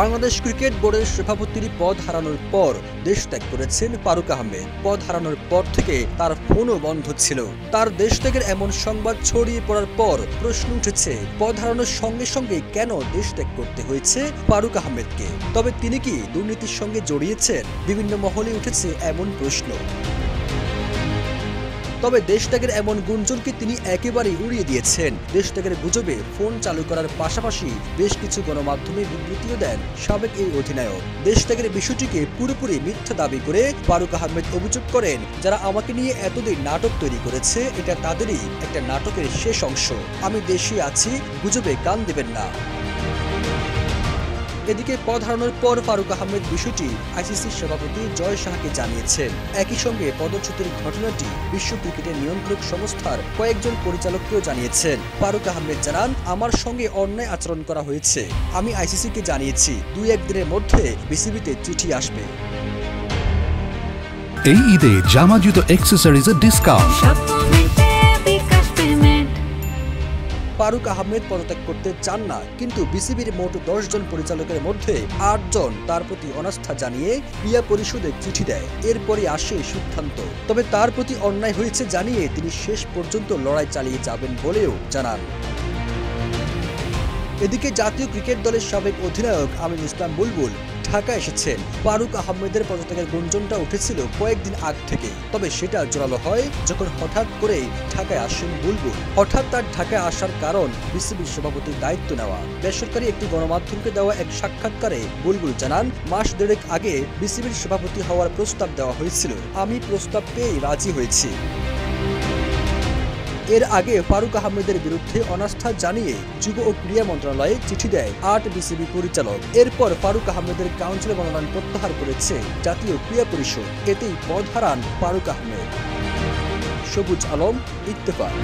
Bangladesh cricket বোর্ডের সভাপতির পদ হারানোর পর দেশ ত্যাগ করেছেন ফারুক আহমেদ। পদ হারানোর পর থেকে তার ফোনও বন্ধ ছিল। তার দেশ ত্যাগের এমন সংবাদ ছড়িয়ে পড়ার পর প্রশ্ন উঠেছে, পদ হারানোর সঙ্গে সঙ্গে কেন দেশ ত্যাগ করতে হয়েছে ফারুক আহমেদকে? তবে তিনি কি দুর্নীতির সঙ্গে জড়িয়েছেন? বিভিন্ন মহলে উঠেছে এমন প্রশ্ন। তবে দেশ ত্যাগের এমন গুঞ্জনকে তিনি একেবারেই উড়িয়ে দিয়েছেন। দেশ ত্যাগের গুজবে ফোন চালু করার পাশাপাশি বেশ কিছু গণমাধ্যমে বিবৃতিও দেন সাবেক এই অধিনায়ক। দেশ ত্যাগের বিষয়টিকে পুরোপুরি মিথ্যা দাবি করে ফারুক আহমেদ অভিযোগ করেন, যারা আমাকে নিয়ে এতদিন নাটক তৈরি করেছে, এটা তাদেরই একটা নাটকের শেষ অংশ। আমি দেশে আছি, গুজবে কান দেবেন না। এদিকে পদ হারানোর পর ফারুক আহমেদ বিষয়টি আইসিসির সভাপতি জয় শাহকে জানিয়েছেন। একই সঙ্গে পদচ্যুতির ঘটনাটি বিশ্ব ক্রিকেটের নিয়ন্ত্রক সংস্থার কয়েকজন পরিচালককেও জানিয়েছেন। ফারুক আহমেদ জানান, আমার সঙ্গে অন্যায় আচরণ করা হয়েছে। আমি আইসিসিকে জানিয়েছি, 2-1 দিনের মধ্যে বিসিবিতে চিঠি আসবে। এই ঈদে জামা জুতো অ্যাকসেসরিজের ডিসকাউন্ট। ফারুক আহমেদ পদত্যাগ করতে চান না, কিন্তু বিসিবির মোট 10 জন পরিচালকের মধ্যে 8 জন তার প্রতি অনাস্থা জানিয়ে ক্রীড়া পরিষদে চিঠি দেয়। এরপরই আসে সিদ্ধান্ত। তবে তার প্রতি অন্যায় হয়েছে জানিয়ে তিনি শেষ পর্যন্ত লড়াই চালিয়ে যাবেন বলেও জানান। এদিকে জাতীয় ক্রিকেট দলের সাবেক অধিনায়ক আমিনুল ইসলাম বুলবুল ঢাকা এসেছেন। ফারুক আহমেদের পদত্যাগের গুঞ্জনটা উঠেছিল কয়েকদিন আগ থেকেই। তবে সেটা জোরালো হয় যখন হঠাৎ করেই ঢাকায় আসেন বুলবুল। হঠাৎ তার ঢাকায় আসার কারণ বিসিবির সভাপতির দায়িত্ব নেওয়া। বেসরকারি একটি গণমাধ্যমকে দেওয়া এক সাক্ষাৎকারে বুলবুল জানান, মাস দেড়েক আগে বিসিবির সভাপতি হওয়ার প্রস্তাব দেওয়া হয়েছিল। আমি প্রস্তাব পেয়ে রাজি হয়েছি। এর আগে ফারুক আহমেদের বিরুদ্ধে অনাস্থা জানিয়ে যুব ও ক্রীড়া মন্ত্রণালয়ে চিঠি দেয় 8 বিসিবি পরিচালক। এরপর ফারুক আহমেদের কাউন্সিলে মনোনয়ন প্রত্যাহার করেছে জাতীয় ক্রীড়া পরিষদ। এতেই পদ হারান ফারুক আহমেদ। সবুজ আলম, ইত্তেফাক।